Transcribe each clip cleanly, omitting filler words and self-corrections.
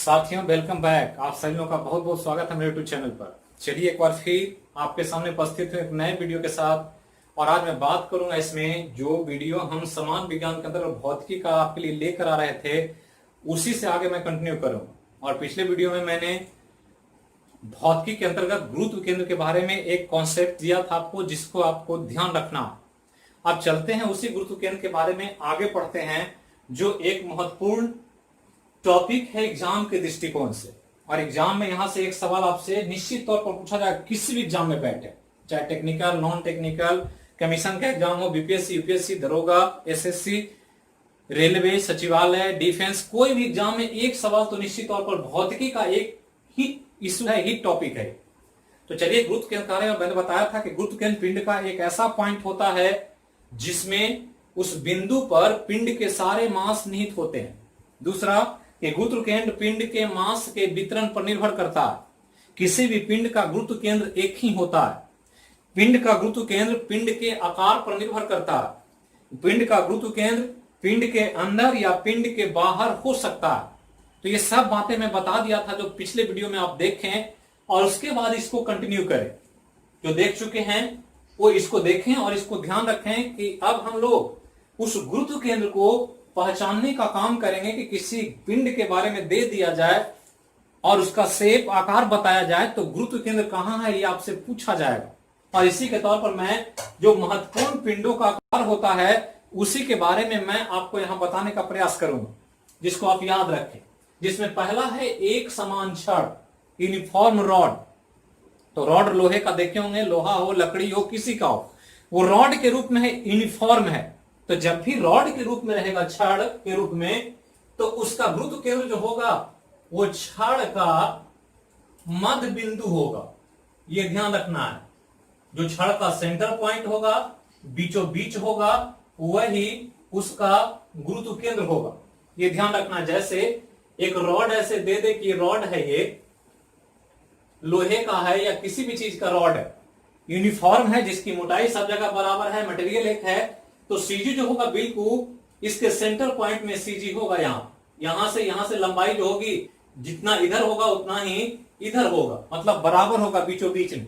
साथियों, welcome back. आप सभी लोगों का बहुत बहुत स्वागत है मेरे यूट्यूब चैनल पर। चलिए एक बार फिर आपके सामने उपस्थित हूँ एक नए वीडियो के साथ। और आज मैं बात करूंगा इसमें जो वीडियो हम समान विज्ञान के अंदर भौतिकी का आपके लिए लेकर आ रहे थे, उसी से आगे मैं कंटिन्यू करूंगा। और पिछले वीडियो में मैंने भौतिकी के अंतर्गत गुरुत्व केंद्र के बारे में एक कॉन्सेप्ट दिया था आपको, जिसको आपको ध्यान रखना। अब चलते हैं उसी गुरुत्व केंद्र के बारे में आगे पढ़ते हैं, जो एक महत्वपूर्ण टॉपिक है एग्जाम के दृष्टिकोण से। और एग्जाम में यहां से एक सवाल आपसे निश्चित तौर पर पूछा जाएगा, किसी भी एग्जाम में बैठे, चाहे टेक्निकल, नॉन टेक्निकल, कमीशन का एग्जाम हो, बीपीएससी, यूपीएससी, दरोगा, एसएससी, रेलवे, सचिवालय, डिफेंस, कोई भी एग्जाम में एक सवाल तो निश्चित तौर पर भौतिकी का एक हिट इशू है, हिट टॉपिक है। तो चलिए गुरुत्व केंद्र के बारे में मैंने बताया था कि गुरुत्व केंद्र पिंड का एक ऐसा पॉइंट होता है जिसमें उस बिंदु पर पिंड के सारे मास निहित होते हैं। दूसरा, कि गुरुत्व केंद्र पिंड के मास के वितरण पर निर्भर करता है। किसी भी पिंड का गुरुत्व केंद्र एक ही होता है। पिंड का गुरुत्व केंद्र पिंड के आकार पर निर्भर करता है। पिंड का गुरुत्व केंद्र पिंड के अंदर या पिंड के बाहर हो सकता है। तो ये सब बातें मैं बता दिया था जो पिछले वीडियो में आप देखें, और उसके बाद इसको कंटिन्यू करें। जो देख चुके हैं वो इसको देखें और इसको ध्यान रखें कि अब हम लोग उस गुरुत्व केंद्र को पहचानने का काम करेंगे कि किसी पिंड के बारे में दे दिया जाए और उसका शेप, आकार बताया जाए तो गुरुत्व केंद्र कहां है ये आपसे पूछा जाएगा। और इसी के तौर पर मैं जो महत्वपूर्ण पिंडों का आकार होता है उसी के बारे में मैं आपको यहां बताने का प्रयास करूंगा, जिसको आप याद रखें। जिसमें पहला है एक समान छड़, यूनिफॉर्म रॉड। तो रॉड लोहे का देखे होंगे, लोहा हो, लकड़ी हो, किसी का हो, वो रॉड के रूप में है, यूनिफॉर्म है। तो जब भी रॉड के रूप में रहेगा, छड़ के रूप में, तो उसका गुरुत्व केंद्र जो होगा वो छड़ का मध्य बिंदु होगा। ये ध्यान रखना है। जो छड़ का सेंटर पॉइंट होगा, बीचों बीच होगा, वही उसका गुरुत्व केंद्र होगा। ये ध्यान रखना। जैसे एक रॉड ऐसे दे दे कि रॉड है, ये लोहे का है या किसी भी चीज का रॉड है, यूनिफॉर्म है, जिसकी मोटाई सब जगह बराबर है, मटेरियल एक है, तो सीजी जो होगा बिल्कुल इसके सेंटर पॉइंट में सीजी होगा। यहां से लंबाई जो होगी, जितना इधर होगा उतना ही इधर होगा, मतलब बराबर होगा बीचों बीच में।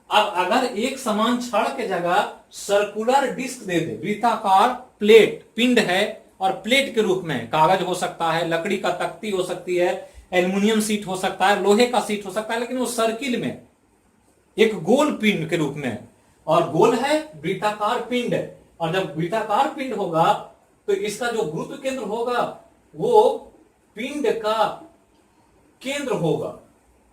अब अगर एक समान छड़ के जगह सर्कुलर डिस्क दे दे, वृत्ताकार प्लेट, पिंड है और प्लेट के रूप में कागज हो सकता है, लकड़ी का तख्ती हो सकती है, एल्युमिनियम सीट हो सकता है, लोहे का सीट हो सकता है, लेकिन वो सर्किल में एक गोल पिंड के रूप में, और गोल है, वृत्ताकार पिंड है। और जब वृत्ताकार पिंड होगा तो इसका जो गुरुत्व केंद्र होगा वो पिंड का केंद्र होगा।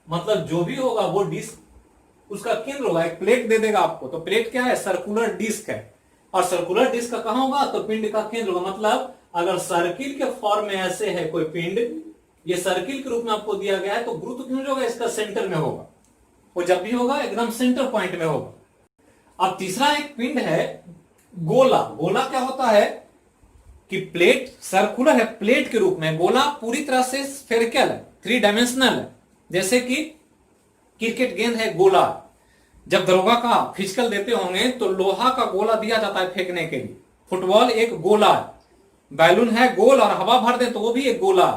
मतलब जो भी होगा वो डिस्क उसका केंद्र होगा। एक प्लेट दे देगा आपको, तो प्लेट क्या है? सर्कुलर डिस्क है। और सर्कुलर डिस्क का कहां होगा? तो पिंड का केंद्र होगा। मतलब अगर सर्किल के फॉर्म में ऐसे है कोई पिंड, ये सर्किल के रूप में आपको दिया गया है, तो गुरुत्व केंद्र होगा इसका सेंटर में होगा। वो जब भी होगा एकदम सेंटर पॉइंट में होगा। अब तीसरा एक पिंड है गोला। गोला क्या होता है कि प्लेट सर्कुलर है, प्लेट के रूप में। गोला पूरी तरह से स्फेरिकल है, 3 डायमेंशनल है। जैसे कि क्रिकेट गेंद है, गोला। जब दरोगा का फिजिकल देते होंगे तो लोहा का गोला दिया जाता है फेंकने के लिए। फुटबॉल एक गोला है, बैलून है गोल, और हवा भर दे तो वो भी एक गोला।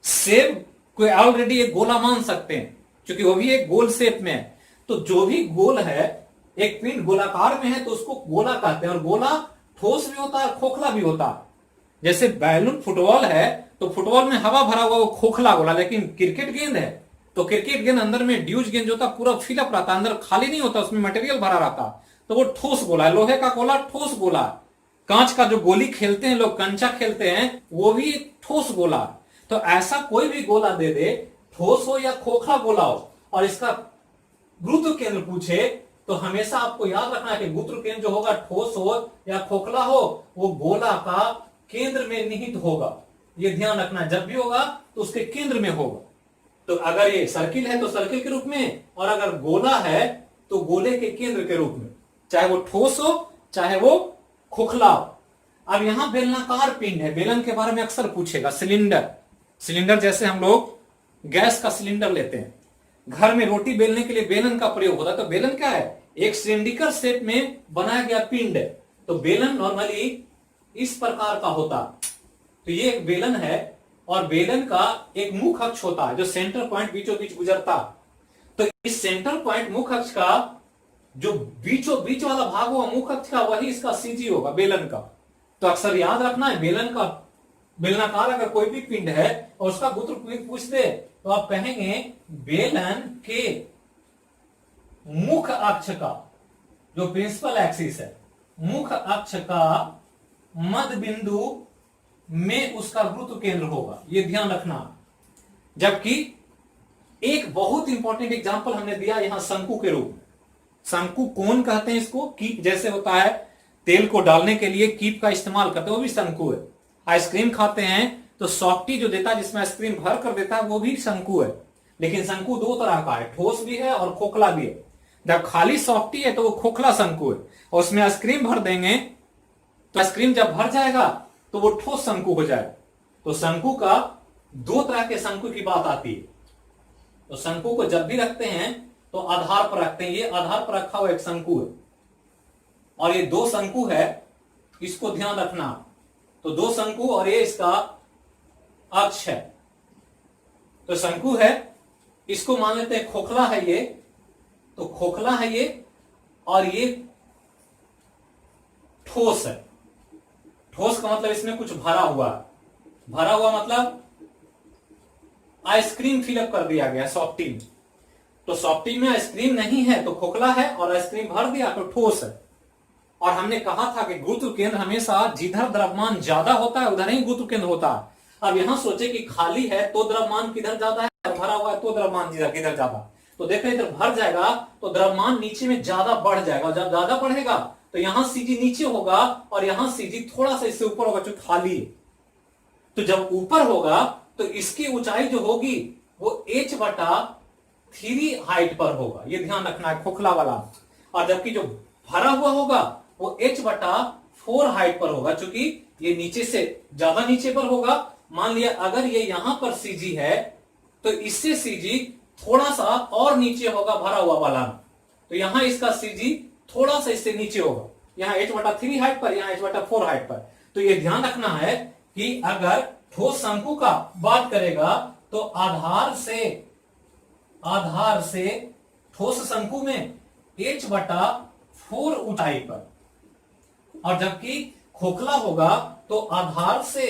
सेब को ऑलरेडी एक गोला मान सकते हैं, क्योंकि वो भी एक गोल शेप में है। तो जो भी गोल है, एक पिंड गोलाकार में है तो उसको गोला कहते हैं। और गोला ठोस भी होता है, खोखला भी होता है। जैसे बैलून फुटबॉल है तो फुटबॉल में हवा भरा हुआ वो खोखला गोला, लेकिन क्रिकेट गेंद है तो क्रिकेट गेंद अंदर में ड्यूज गेंद जो होता है पूरा फिलअप रहता है, अंदर खाली नहीं होता, उसमें मटेरियल भरा रहता, तो वो ठोस गोला है। लोहे का गोला ठोस गोला है। कांच का जो गोली खेलते हैं लोग, कंचा खेलते हैं, वो भी ठोस गोला है। तो ऐसा कोई भी गोला दे दे, ठोस हो या खोखला गोला हो, और इसका गुरुत्व केंद्र पूछे तो हमेशा आपको याद रखना है कि गुरुत्व केंद्र जो होगा, ठोस हो या खोखला हो, वो गोला का केंद्र में निहित होगा। ये ध्यान रखना, जब भी होगा तो उसके केंद्र में होगा। तो अगर ये सर्किल है तो सर्किल के रूप में, और अगर गोला है तो गोले के केंद्र के रूप में, चाहे वो ठोस हो चाहे वो खोखला हो। अब यहां बेलनाकार पिंड है। बेलन के बारे में अक्सर पूछेगा। सिलेंडर जैसे हम लोग गैस का सिलेंडर लेते हैं, घर में रोटी बेलने के लिए बेलन का प्रयोग होता है। तो बेलन क्या है? एक सिलिंड्रिकल शेप में बनाया गया पिंड है। तो बेलन नॉर्मली इस प्रकार का होता। तो ये एक बेलन है, और बेलन का एक मुख्य अक्ष होता है जो सेंटर पॉइंट बीचों बीच गुजरता है। तो इस सेंटर पॉइंट मुख्य अक्ष का जो बीचों बीच वाला भाग होगा मुख्य अक्ष का, वही इसका सीजी होगा बेलन का। तो अक्सर याद रखना है, बेलन का बेलनाकार अगर कोई भी पिंड है और उसका गुरुत्व पूछ दे तो आप कहेंगे बेलन के मुख्य अक्ष का जो प्रिंसिपल एक्सिस है, मुख्य अक्ष का मध्य बिंदु में उसका गुरुत्व केंद्र होगा, ये ध्यान रखना। जबकि एक बहुत इंपॉर्टेंट एग्जांपल हमने दिया यहां शंकु के रूप में। शंकु कोण कहते हैं इसको, कीप जैसे होता है तेल को डालने के लिए कीप का इस्तेमाल करते हैं, वो भी शंकु है। आइसक्रीम खाते हैं तो सॉफ्टी जो देता है जिसमें आइसक्रीम भर कर देता है वो भी शंकु है। लेकिन शंकु दो तरह का है, ठोस भी है और खोखला भी है। जब खाली सॉफ्टी है तो वो खोखला शंकु है, और उसमें आइसक्रीम भर देंगे तो आइसक्रीम जब भर जाएगा तो वो ठोस शंकु हो जाएगा। तो शंकु का दो तरह के शंकु की बात आती है। तो शंकु को जब भी रखते हैं तो आधार पर रखते हैं, ये आधार पर रखा हुआ एक शंकु है और ये दो शंकु है, इसको ध्यान रखना। तो दो शंकु और ये इसका अक्ष है। तो शंकु है, इसको मान लेते हैं खोखला है ये, तो खोखला है ये, और ये ठोस है। ठोस का मतलब इसमें कुछ भरा हुआ है। भरा हुआ मतलब आइसक्रीम फिलअप कर दिया गया सॉफ्टी में। तो सॉफ्टी में आइसक्रीम नहीं है तो खोखला है, और आइसक्रीम भर दिया तो ठोस है। और हमने कहा था कि गुरुत्व केंद्र हमेशा जिधर द्रव्यमान ज्यादा होता है उधर ही गुरुत्व केंद्र होता है। अब यहां सोचे कि खाली है तो द्रव्यमान किधर ज्यादा है, और भरा हुआ है तो द्रव्यमान किधर ज्यादा। तो देखो इधर भर जाएगा तो द्रव्यमान नीचे में ज्यादा बढ़ जाएगा, और जब ज्यादा बढ़ेगा तो यहां सीजी नीचे होगा और यहां सीजी थोड़ा सा इससे ऊपर होगा जो खाली है। तो जब ऊपर होगा तो इसकी ऊंचाई जो होगी वो h/3 हाइट पर होगा, ये ध्यान रखना है खोखला वाला। और जबकि जो भरा हुआ होगा वो h/4 हाइट पर होगा, क्योंकि ये नीचे से ज्यादा नीचे पर होगा। मान लिया अगर ये यहां पर सीजी है तो इससे सीजी थोड़ा सा और नीचे होगा भरा हुआ वाला, तो यहां इसका सीजी थोड़ा सा इससे नीचे होगा, यहां h/3 हाइट पर, यहां h/4 हाइट पर। तो ये ध्यान रखना है कि अगर ठोस शंकु का बात करेगा तो आधार से ठोस शंकु में h/4 ऊंचाई पर, और जबकि खोखला होगा तो आधार से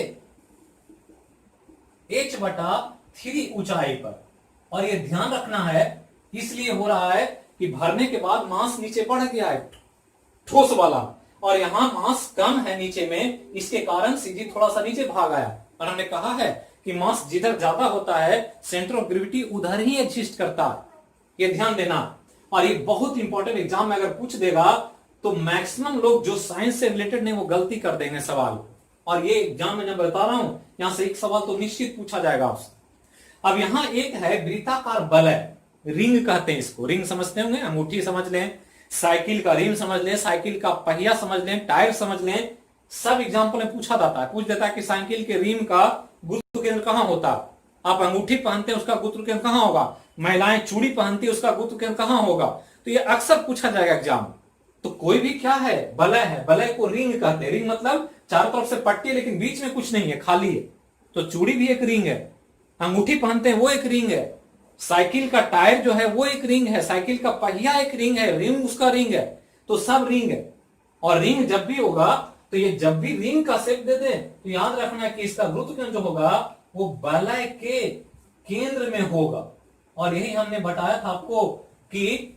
h/3 ऊंचाई पर। और यह ध्यान रखना है, इसलिए हो रहा है कि भरने के बाद मास नीचे बढ़ गया है ठोस वाला, और यहां मास कम है नीचे में, इसके कारण सीजी थोड़ा सा नीचे भाग आया। और हमने कहा है कि मास जिधर ज्यादा होता है सेंटर ऑफ ग्रेविटी उधर ही एग्जिस्ट करता है, ये ध्यान देना। और ये बहुत इंपॉर्टेंट एग्जाम में अगर पूछ देगा तो मैक्सिमम लोग जो साइंस से रिलेटेड नहीं वो गलती कर देंगे सवाल। और ये एग्जाम में जब बता रहा हूं यहां से एक सवाल तो निश्चित पूछा जाएगा आपसे। अब यहां एक है वृत्ताकार वलय, रिंग कहते हैं इसको, रिंग समझते होंगे, अंगूठी समझ लें, साइकिल का रिम समझ लें, साइकिल का पहिया समझ लें, टायर समझ लें, सब एग्जाम्पल में पूछा जाता है। पूछ देता है कि साइकिल के रिम का गुरुत्व केंद्र कहां होता है, आप अंगूठी पहनते हैं उसका गुरुत्व केंद्र कहां होगा, महिलाएं चूड़ी पहनती है उसका गुरुत्व केंद्र कहां होगा। तो ये अक्सर पूछा जाएगा एग्जाम। तो कोई भी क्या है, वलय है, वलय को रिंग कहते हैं। रिंग मतलब चारों तरफ से पट्टी है लेकिन बीच में कुछ नहीं है, खाली है। तो चूड़ी भी एक रिंग है, अंगूठी पहनते हैं वो एक रिंग है, साइकिल का टायर जो है वो एक रिंग है, साइकिल का पहिया एक रिंग है, रिंग उसका रिंग है। तो सब रिंग है। और रिंग जब भी होगा तो ये जब भी रिंग का शेप दे दे तो याद रखना है कि इसका गुरुत्व केंद्र जो होगा वो वलय के केंद्र में होगा। और यही हमने बताया था आपको कि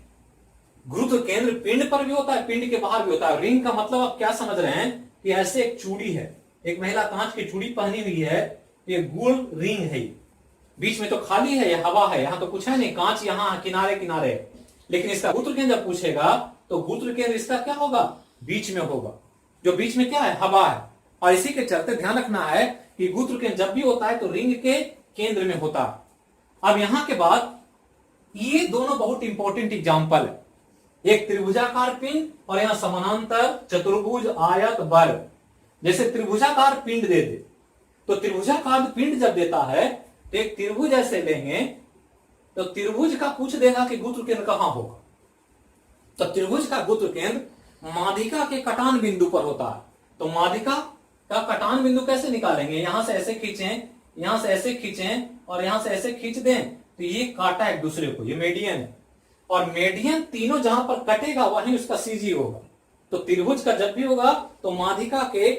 गुरुत्व केंद्र पिंड पर भी होता है, पिंड के बाहर भी होता है। रिंग का मतलब आप क्या समझ रहे हैं कि ऐसे एक चूड़ी है, एक महिला कांच की चूड़ी पहनी हुई है, ये गोल रिंग है, बीच में तो खाली है, ये हवा है, यहां तो कुछ है नहीं, कांच यहां किनारे किनारे। लेकिन इसका गुरुत्व केंद्र जब पूछेगा तो गुरुत्व केंद्र इसका क्या होगा, बीच में होगा, जो बीच में क्या है, हवा है। और इसी के चलते ध्यान रखना है कि गुरुत्व केंद्र जब भी होता है तो रिंग के केंद्र में होता है। अब यहां के बाद ये दोनों बहुत इंपॉर्टेंट एग्जाम्पल है, एक त्रिभुजाकार पिंड और यहां समानांतर चतुर्भुज आयत वर्ग। जैसे त्रिभुजाकार पिंड दे दे तो त्रिभुजाकार पिंड जब देता है तो एक त्रिभुज ऐसे लेंगे तो त्रिभुज का पूछ देगा कि गुरुत्व केंद्र कहां होगा। तो त्रिभुज का गुरुत्व केंद्र माध्यिका के कटान बिंदु पर होता है। तो माध्यिका का कटान बिंदु कैसे निकालेंगे, यहां से ऐसे खींचें, यहां से ऐसे खींचें और यहां से ऐसे खींच दें तो ये काटा एक दूसरे को, ये मीडियन है। और मीडियन तीनों जहां पर कटेगा वहीं उसका सीजी होगा। तो त्रिभुज का जब भी होगा तो माध्यिका के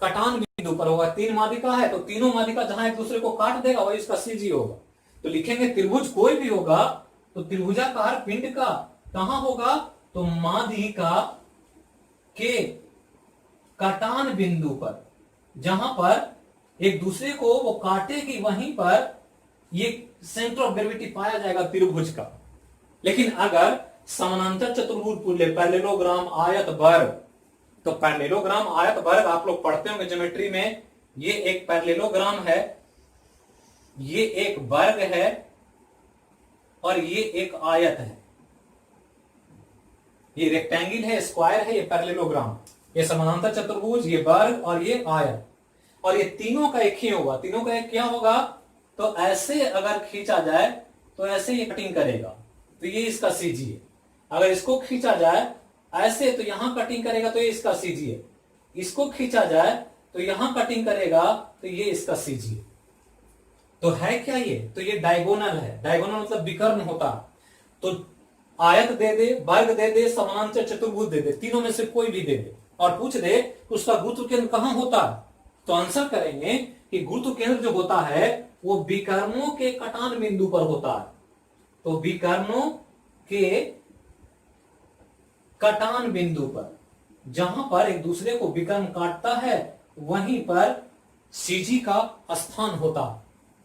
कटान बिंदु पर होगा। 3 माध्यिका है तो तीनों माध्यिका जहां एक दूसरे को काट देगा वही उसका सीजी होगा। तो लिखेंगे त्रिभुज कोई भी होगा तो त्रिभुजाकार पिंड का कहां होगा, तो माध्यिका के कटान बिंदु पर, जहां पर एक दूसरे को वो काटेगी वहीं पर ये सेंटर ऑफ ग्रेविटी पाया जाएगा त्रिभुज का। लेकिन अगर समानांतर चतुर्भुज पूछ ले, पैरेललोग्राम, आयत, वर्ग, तो पैरेललोग्राम, आयत, वर्ग आप लोग पढ़ते होंगे ज्योमेट्री में। ये एक पैरेललोग्राम है, ये एक वर्ग है और ये एक आयत है। ये रेक्टेंगल है, स्क्वायर है, ये पैरेललोग्राम, ये समानांतर चतुर्भुज, ये वर्ग और ये आयत। और ये तीनों का एक ही होगा। तीनों का एक क्या होगा, तो ऐसे अगर खींचा जाए तो ऐसे ये कटिंग करेगा, तो ये इसका सीजी है। अगर इसको खींचा जाए ऐसे तो यहां कटिंग करेगा, तो ये इसका सीजी है। इसको खींचा जाए तो यहां कटिंग करेगा, तो ये इसका सीजी है। तो है क्या ये, तो ये डायगोनल है। डायगोनल मतलब विकर्ण होता। तो आयत दे दे, वर्ग दे दे, समानांतर चतुर्भुज दे दे, तीनों में से कोई भी दे दे और पूछ दे उसका गुरुत्व केंद्र कहां होता है, तो आंसर करेंगे कि गुरुत्व केंद्र जो होता है वो विकर्णों के कटान बिंदु पर होता है। तो विकर्णों के कटान बिंदु पर, जहां पर एक दूसरे को विकर्ण काटता है वहीं पर सीजी का स्थान होता।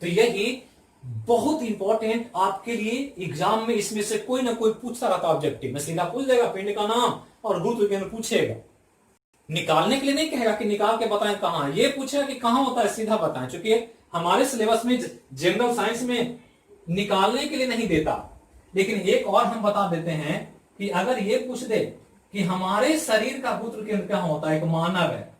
तो यही बहुत इंपॉर्टेंट आपके लिए एग्जाम में, इसमें से कोई ना कोई पूछता रहता ऑब्जेक्टिव में। सीधा पूछ देगा पिंड का नाम और गुरुत्व केंद्र पूछेगा। निकालने के लिए नहीं कहेगा कि निकाल के बताएं कहां, ये पूछेगा कि कहां होता है, सीधा बताएं। क्योंकि हमारे सिलेबस में जनरल साइंस में निकालने के लिए नहीं देता। लेकिन एक और हम बता देते हैं कि अगर ये पूछ दे कि हमारे शरीर का गुरुत्व केंद्र कहां होता है, एक मानव है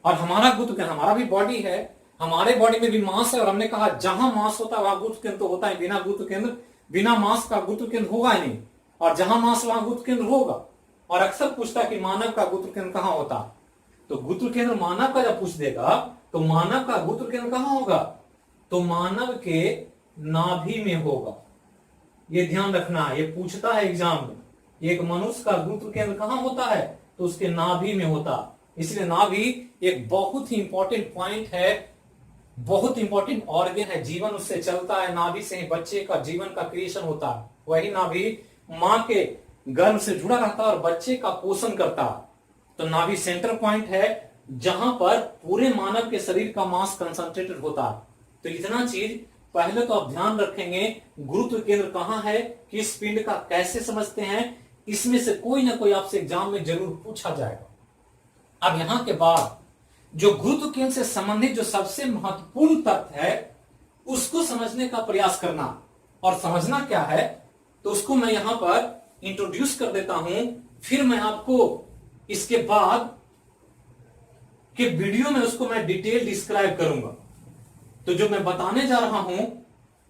और हमारा गुरुत्व केंद्र, हमारा भी बॉडी है, हमारे बॉडी में भी मास है, और हमने कहा जहां मास होता है वहां गुरुत्व केंद्र तो होता है, बिना गुरुत्व केंद्र, बिना मास का गुरुत्व केंद्र होगा ही नहीं, और जहां मास वहां गुरुत्व केंद्र होगा। और अक्सर पूछता है कि मानव का गुरुत्व केंद्र कहां होता, तो गुरुत्व केंद्र मानव का जब पूछ देगा तो मानव का गुरुत्व केंद्र कहां होगा, तो मानव के नाभि में होगा। ये ध्यान रखना है, ये पूछता है एग्जाम में। एक मनुष्य का गुरुत्व केंद्र कहां होता है, तो उसके नाभि में होता। इसलिए नाभि एक बहुत ही इंपॉर्टेंट पॉइंट है, बहुत इंपॉर्टेंट ऑर्गन है, जीवन उससे चलता है। नाभि से ही बच्चे का जीवन का क्रिएशन होता है। वही नाभि मां के गर्भ से जुड़ा रहता है और बच्चे का पोषण करता है। तो नाभि सेंटर पॉइंट है जहां पर पूरे मानव के शरीर का मास कंसंट्रेटेड होता है। तो इतना चीज पहले तो आप ध्यान रखेंगे, गुरुत्व केंद्र कहां है, किस पिंड का कैसे समझते हैं, इसमें से कोई ना कोई आपसे एग्जाम में जरूर पूछा जाएगा। अब यहां के बाद जो गुरुत्व केंद्र से संबंधित जो सबसे महत्वपूर्ण तथ्य है उसको समझने का प्रयास करना। और समझना क्या है तो उसको मैं यहां पर इंट्रोड्यूस कर देता हूं, फिर मैं आपको इसके बाद के वीडियो में उसको मैं डिटेल डिस्क्राइब करूंगा। तो जो मैं बताने जा रहा हूं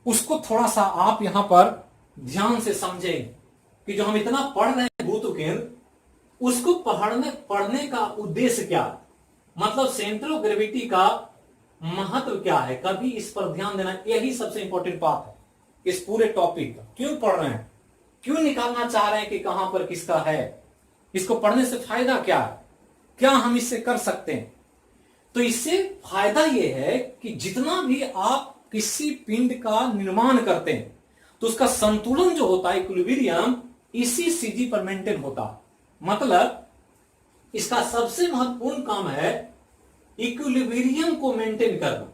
उसको थोड़ा सा आप यहां पर ध्यान से समझें कि जो हम इतना पढ़ रहे हैं गुरुत्व केंद्र, उसको पढ़ने का उद्देश्य क्या है, मतलब सेंटर ऑफ ग्रेविटी का महत्व क्या है, कभी इस पर ध्यान देना। यही सबसे इंपॉर्टेंट बात है इस पूरे टॉपिक का। क्यों पढ़ रहे हैं, क्यों निकालना चाह रहे हैं कि कहां पर किसका है, इसको पढ़ने से फायदा क्या है, क्या हम इससे कर सकते हैं। तो इससे फायदा यह है कि जितना भी आप किसी पिंड का निर्माण करते हैं तो उसका संतुलन जो होता है, इक्विलिब्रियम, इसी सीजी पर मेंटेन होता है। मतलब इसका सबसे महत्वपूर्ण काम है इक्विलिब्रियम को मेंटेन करना।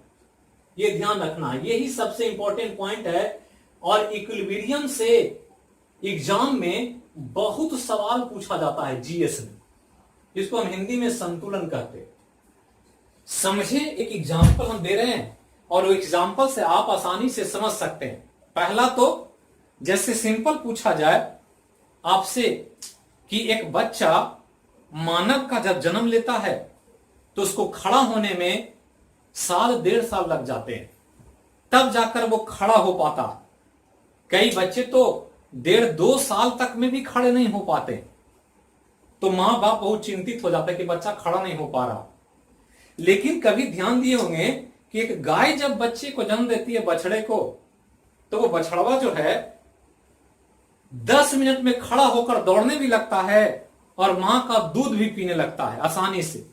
यह ध्यान रखना है, यही सबसे इंपॉर्टेंट पॉइंट है। और इक्विलिब्रियम से एग्जाम में बहुत सवाल पूछा जाता है जीएस में, जिसको हम हिंदी में संतुलन कहते हैं। समझे, एक एग्जाम्पल हम दे रहे हैं और वो एग्जाम्पल से आप आसानी से समझ सकते हैं। पहला तो जैसे सिंपल पूछा जाए आपसे कि एक बच्चा मानव का जब जन्म लेता है तो उसको खड़ा होने में 1.5 साल लग जाते हैं, तब जाकर वो खड़ा हो पाता। कई बच्चे तो 1.5-2 साल तक में भी खड़े नहीं हो पाते। तो मां बाप बहुत चिंतित हो जाता है कि बच्चा खड़ा नहीं हो पा रहा। लेकिन कभी ध्यान दिए होंगे कि एक गाय जब बच्चे को जन्म देती है, बछड़े को, तो वो बछड़वा जो है 10 मिनट में खड़ा होकर दौड़ने भी लगता है और मां का दूध भी पीने लगता है आसानी से।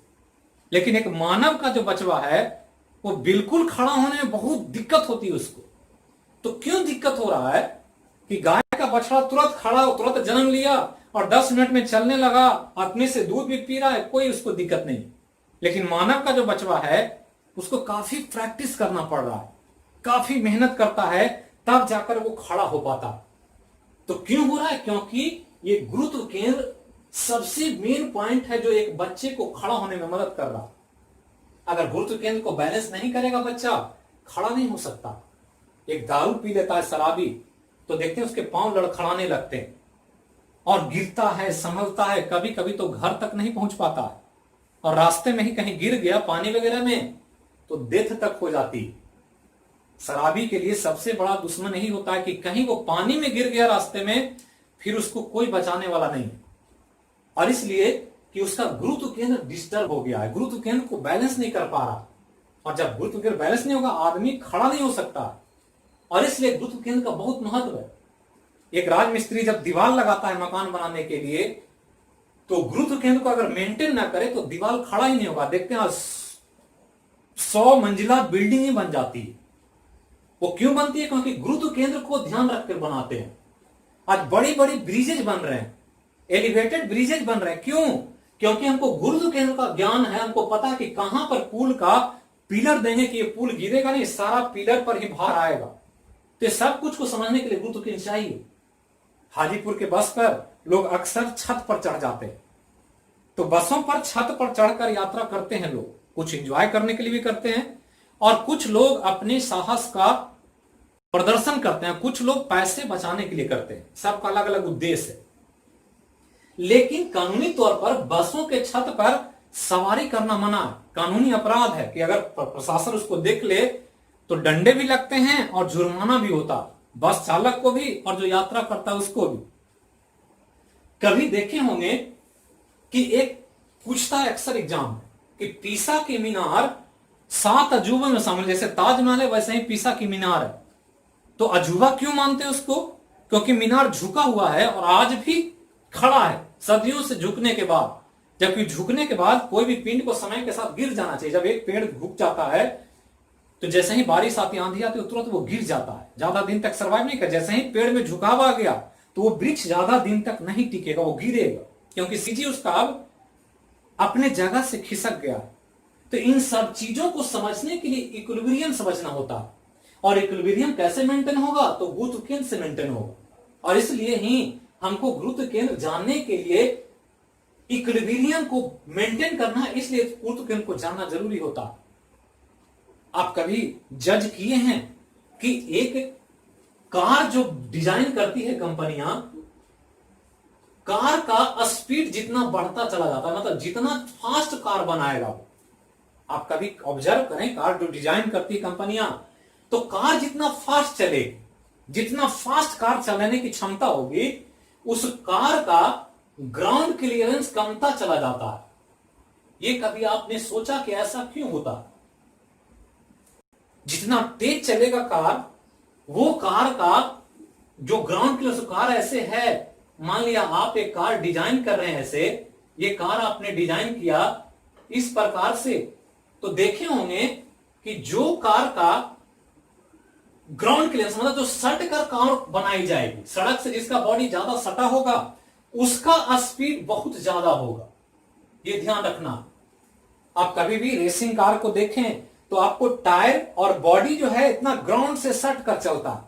लेकिन एक मानव का जो बचवा है वो बिल्कुल खड़ा होने में बहुत दिक्कत होती है उसको। तो क्यों दिक्कत हो रहा है कि गाय का बछड़ा तुरंत खड़ा, तुरंत जन्म लिया और 10 मिनट में चलने लगा, अपने से दूध भी पी रहा है, कोई उसको दिक्कत नहीं। लेकिन मानव का जो बचवा है उसको काफी प्रैक्टिस करना पड़ रहा है, काफी मेहनत करता है, तब जाकर वो खड़ा हो पाता। तो क्यों हो रहा है? क्योंकि ये गुरुत्व केंद्र सबसे मेन पॉइंट है जो एक बच्चे को खड़ा होने में मदद कर रहा है। अगर गुरुत्व केंद्र को बैलेंस नहीं करेगा बच्चा, खड़ा नहीं हो सकता। एक दारू पी लेता है शराबी, तो देखते हैं उसके पांव लड़खड़ाने लगते हैं और गिरता है, संभलता है, कभी कभी तो घर तक नहीं पहुंच पाता है और रास्ते में ही कहीं गिर गया पानी वगैरह में तो डेथ तक हो जाती। शराबी के लिए सबसे बड़ा दुश्मन यही होता है कि कहीं वो पानी में गिर गया रास्ते में, फिर उसको कोई बचाने वाला नहीं। और इसलिए कि उसका गुरुत्व केंद्र डिस्टर्ब हो गया है, गुरुत्व केंद्र को बैलेंस नहीं कर पा रहा। और जब गुरुत्व केंद्र बैलेंस नहीं होगा, आदमी खड़ा नहीं हो सकता। और इसलिए गुरुत्व केंद्र का बहुत महत्व है। एक राजमिस्त्री जब दीवार लगाता है मकान बनाने के लिए, तो गुरुत्व केंद्र को अगर मेंटेन ना करे तो दीवार खड़ा ही नहीं होगा। देखते हैं 100 मंजिला बिल्डिंग ही बन जाती है। वो क्यों बनती है? क्योंकि गुरुत्व केंद्र को ध्यान रखकर बनाते हैं। आज बड़ी बड़ी ब्रिजेज बन रहे हैं, एलिवेटेड ब्रिजेज बन रहे हैं। क्यों? क्योंकि हमको गुरुत्व केंद्र का ज्ञान है, हमको पता है कि कहां पर पुल का पिलर देंगे कि ये पुल गिरेगा नहीं, सारा पिलर पर ही भार आएगा। तो सब कुछ को समझने के लिए गुरुत्व केंद्र चाहिए। हाजीपुर के बस पर लोग अक्सर छत पर चढ़ जाते हैं, तो बसों पर छत पर चढ़कर यात्रा करते हैं लोग, कुछ एंजॉय करने के लिए भी करते हैं और कुछ लोग अपने साहस का प्रदर्शन करते हैं, कुछ लोग पैसे बचाने के लिए करते हैं। सबका अलग अलग उद्देश्य है। लेकिन कानूनी तौर पर बसों के छत पर सवारी करना मना है, कानूनी अपराध है कि अगर प्रशासन उसको देख ले तो डंडे भी लगते हैं और जुर्माना भी होता, बस चालक को भी और जो यात्रा करता है उसको भी। कभी देखे होंगे कि एक पूछता है अक्सर एग्जाम कि पीसा की मीनार 7 अजूबों में शामिल, जैसे ताजमहल है वैसे ही पीसा की मीनार है। तो अजूबा क्यों मानते हैं उसको? क्योंकि मीनार झुका हुआ है और आज भी खड़ा है सदियों से झुकने के बाद। जबकि झुकने के बाद कोई भी पिंड को समय के साथ गिर जाना चाहिए। जब एक पेड़ झुक जाता है तो जैसे ही बारिश आती, आंधी आती है, तुरंत वो गिर जाता है, ज्यादा दिन तक सर्वाइव नहीं कर। जैसे ही पेड़ में झुकाव आ गया तो वो वृक्ष ज्यादा दिन तक नहीं टिकेगा, वो गिरेगा, क्योंकि सीजी उसका अब अपने जगह से खिसक गया। तो इन सब चीजों को समझने के लिए इक्विलिब्रियम समझना होता है। और इक्विलिब्रियम कैसे मेंटेन होगा? तो गुरुत्व केंद्र से मेंटेन होगा। और इसलिए ही हमको गुरुत्व केंद्र जानने के लिए इक्विलिब्रियम को मेंटेन करना है, इसलिए गुरुत्व केंद्र को जानना जरूरी होता है। आप कभी जज किए हैं कि एक कार जो डिजाइन करती है कंपनियां, कार का स्पीड जितना बढ़ता चला जाता है, मतलब जितना फास्ट कार बनाएगा, आप कभी ऑब्जर्व करें, कार जो डिजाइन करती है कंपनियां, तो कार जितना फास्ट चलेगी, जितना फास्ट कार चलाने की क्षमता होगी, उस कार का ग्राउंड क्लियरेंस कमता चला जाता है। ये कभी आपने सोचा कि ऐसा क्यों होता है? जितना तेज चलेगा कार, वो कार का जो ग्राउंड क्लियरेंस, कार ऐसे है, मान लिया आप एक कार डिजाइन कर रहे हैं, ऐसे ये कार आपने डिजाइन किया इस प्रकार से, तो देखे होंगे कि जो कार का ग्राउंड क्लियरेंस, मतलब जो सट कर कार बनाई जाएगी, सड़क से जिसका बॉडी ज्यादा सटा होगा उसका स्पीड बहुत ज्यादा होगा। ये ध्यान रखना। आप कभी भी रेसिंग कार को देखें तो आपको टायर और बॉडी जो है इतना ग्राउंड से सट कर चलता है,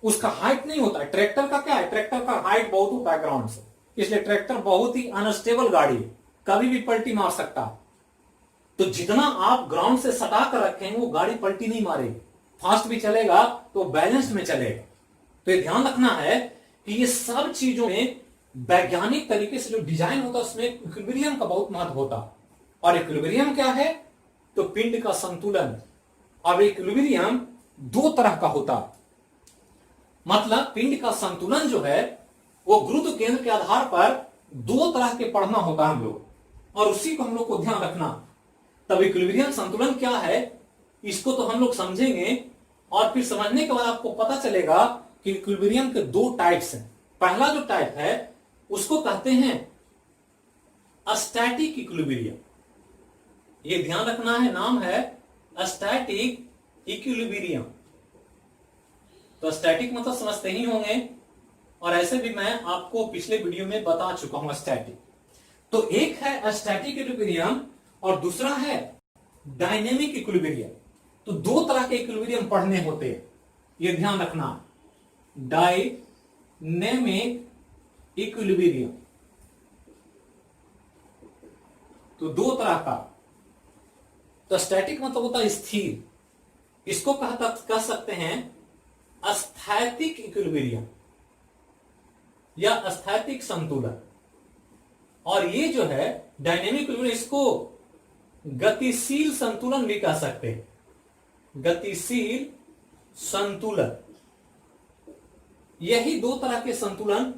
उसका हाइट नहीं होता है। ट्रैक्टर का क्या है? ट्रैक्टर का हाइट बहुत होता है ग्राउंड से, इसलिए ट्रैक्टर बहुत ही अनस्टेबल गाड़ी है, कभी भी पलटी मार सकता है। तो जितना आप ग्राउंड से सटा कर रखेंगे वो गाड़ी पलटी नहीं मारेगी, फास्ट भी चलेगा तो बैलेंस में चलेगा। तो ये ध्यान रखना है कि ये सब चीजों में वैज्ञानिक तरीके से जो डिजाइन होता है उसमें इक्विलिब्रियम का बहुत महत्व होता है। और इक्विलिब्रियम क्या है? तो पिंड का संतुलन। अब इक्विलिब्रियम 2 तरह का होता है, मतलब पिंड का संतुलन जो है वो गुरुत्व केंद्र के आधार पर 2 तरह के पढ़ना होगा हम लोग, और उसी को हम लोग को ध्यान रखना। तब इक्विलिब्रियम संतुलन क्या है? इसको तो हम लोग समझेंगे और फिर समझने के बाद आपको पता चलेगा कि इक्विलिब्रियम के दो टाइप्स हैं। पहला जो टाइप है उसको कहते हैं स्टैटिक इक्विलिब्रियम। ये ध्यान रखना है, नाम है स्टैटिक इक्विलिब्रियम। तो स्टैटिक मतलब समझते ही होंगे, और ऐसे भी मैं आपको पिछले वीडियो में बता चुका हूं स्टैटिक। तो एक है स्टैटिक इक्विलिब्रियम और दूसरा है डायनेमिक इक्विलिब्रियम। तो दो तरह के इक्विलिब्रियम पढ़ने होते हैं, ये ध्यान रखना। डायनेमिक इक्विलिब्रियम, तो दो तरह का। तो स्टैटिक मतलब होता है स्थिर, इसको कह सकते हैं स्थैतिक इक्विलिब्रियम या स्थैतिक संतुलन। और ये जो है डायनेमिक इक्विलिब्रियम, इसको गतिशील संतुलन भी कह सकते हैं। गतिशील संतुलन, यही दो तरह के संतुलन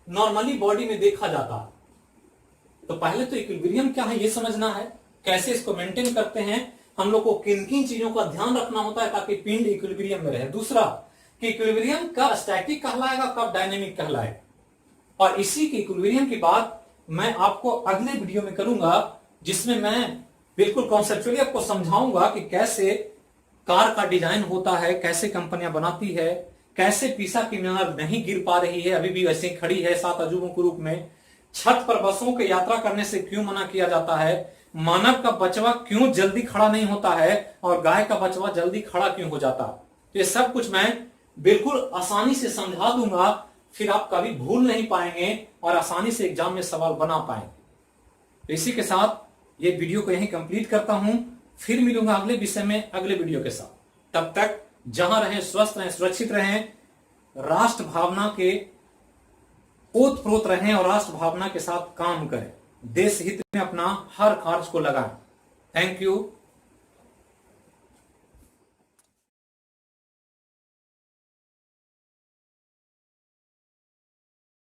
नॉर्मली बॉडी में देखा जाता है। तो पहले तो इक्विलिब्रियम क्या है ये समझना है, कैसे इसको मेंटेन करते हैं, हम लोग को किन किन चीजों का ध्यान रखना होता है ताकि पिंड इक्विलिब्रियम में रहे। दूसरा कि इक्विलिब्रियम कब स्टैटिक कहलाएगा, कब डायनेमिक कहलाएगा। और इसी की इक्विलिब्रियम की बात मैं आपको अगले वीडियो में करूंगा, जिसमें मैं बिल्कुल कॉन्सेप्चुअली आपको समझाऊंगा कि कैसे कार का डिजाइन होता है, कैसे कंपनियां बनाती है, कैसे पीसा की मीनार नहीं गिर पा रही है, अभी भी वैसे ही खड़ी है 7 अजूबों के रूप में। छत पर बसों के यात्रा करने से क्यों मना किया जाता है, मानव का बचवा क्यों जल्दी खड़ा नहीं होता है और गाय का बचवा जल्दी खड़ा क्यों हो जाता है। तो ये सब कुछ मैं बिल्कुल आसानी से समझा दूंगा, फिर आप कभी भूल नहीं पाएंगे और आसानी से एग्जाम में सवाल बना पाएंगे। तो इसी के साथ ये वीडियो को यहीं कंप्लीट करता हूं, फिर मिलूंगा अगले विषय में अगले वीडियो के साथ। तब तक जहां रहें स्वस्थ रहें, सुरक्षित रहें, राष्ट्र भावना के ओत प्रोत रहें और राष्ट्र भावना के साथ काम करें, देश हित में अपना हर कार्य को लगाएं। Thank you.